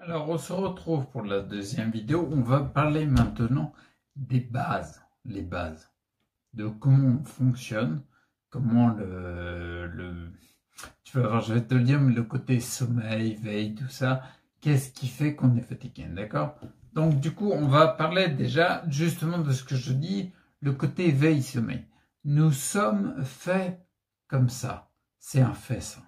Alors, on se retrouve pour la deuxième vidéo. On va parler maintenant des bases, les bases, de comment on fonctionne, comment tu vas voir, je vais te le dire, mais le côté sommeil, veille, tout ça, qu'est-ce qui fait qu'on est fatigué, d'accord? Donc, du coup, on va parler déjà justement de ce que je dis, le côté veille-sommeil. Nous sommes faits comme ça, c'est un fait ça.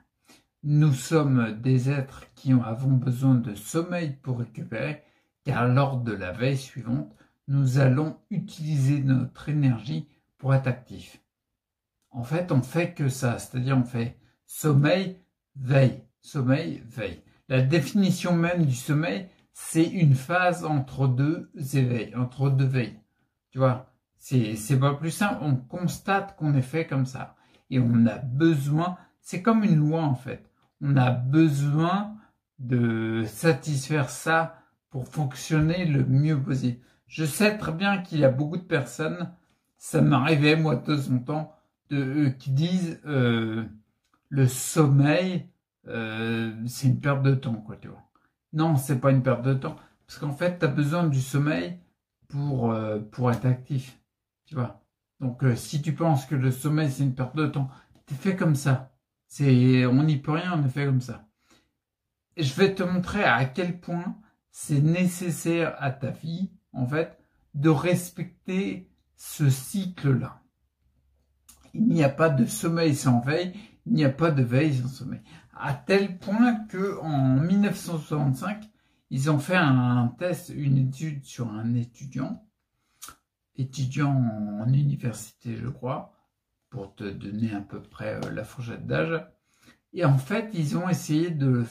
Nous sommes des êtres qui avons besoin de sommeil pour récupérer, car lors de la veille suivante, nous allons utiliser notre énergie pour être actifs. En fait, on fait que ça, c'est-à-dire on fait sommeil, veille, sommeil, veille. La définition même du sommeil, c'est une phase entre deux éveils, entre deux veilles. Tu vois, c'est pas plus simple, on constate qu'on est fait comme ça. Et on a besoin, c'est comme une loi en fait. On a besoin de satisfaire ça pour fonctionner le mieux possible. Je sais très bien qu'il y a beaucoup de personnes, ça m'arrivait moi de temps en temps, qui disent le sommeil, c'est une perte de temps, quoi, tu vois. Non, c'est pas une perte de temps. Parce qu'en fait, tu as besoin du sommeil pour être actif, tu vois. Donc, si tu penses que le sommeil, c'est une perte de temps, t'es fait comme ça. On n'y peut rien, on est fait comme ça. Et je vais te montrer à quel point c'est nécessaire à ta vie, en fait, de respecter ce cycle-là. Il n'y a pas de sommeil sans veille, il n'y a pas de veille sans sommeil. À tel point que en 1965, ils ont fait un test, une étude sur un étudiant en université, je crois, pour te donner à peu près la fourchette d'âge. Et en fait, ils ont essayé de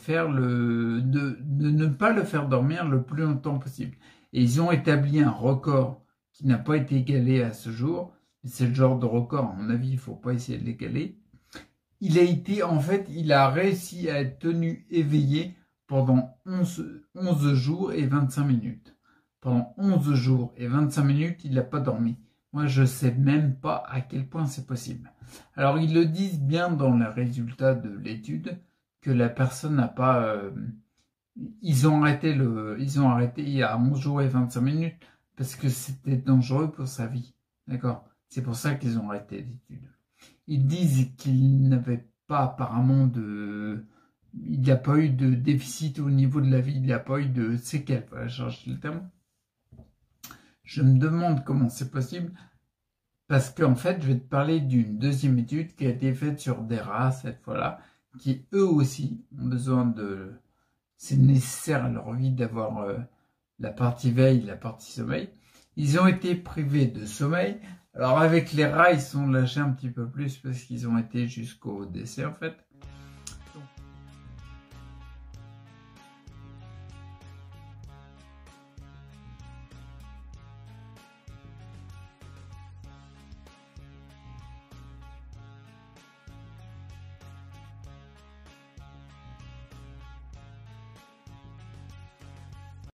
ne pas le faire dormir le plus longtemps possible. Et ils ont établi un record qui n'a pas été égalé à ce jour. C'est le genre de record, à mon avis, il ne faut pas essayer de l'égaler. Il a réussi à être tenu éveillé pendant 11 jours et 25 minutes. Pendant 11 jours et 25 minutes, il n'a pas dormi. Moi, je ne sais même pas à quel point c'est possible. Alors, ils le disent bien dans les résultats de l'étude que la personne n'a pas... ils ont arrêté il y a 11 jours et 25 minutes parce que c'était dangereux pour sa vie. D'accord? C'est pour ça qu'ils ont arrêté l'étude. Ils disent qu'il n'avait pas apparemment il n'y a pas eu de déficit au niveau de la vie, il n'y a pas eu de séquelles. Voilà, je cherche le terme. Je me demande comment c'est possible, parce qu'en fait, je vais te parler d'une deuxième étude qui a été faite sur des rats, cette fois-là, qui eux aussi ont besoin de... C'est nécessaire à leur vie d'avoir la partie veille, la partie sommeil. Ils ont été privés de sommeil. Alors avec les rats, ils sont lâchés un petit peu plus parce qu'ils ont été jusqu'au décès en fait.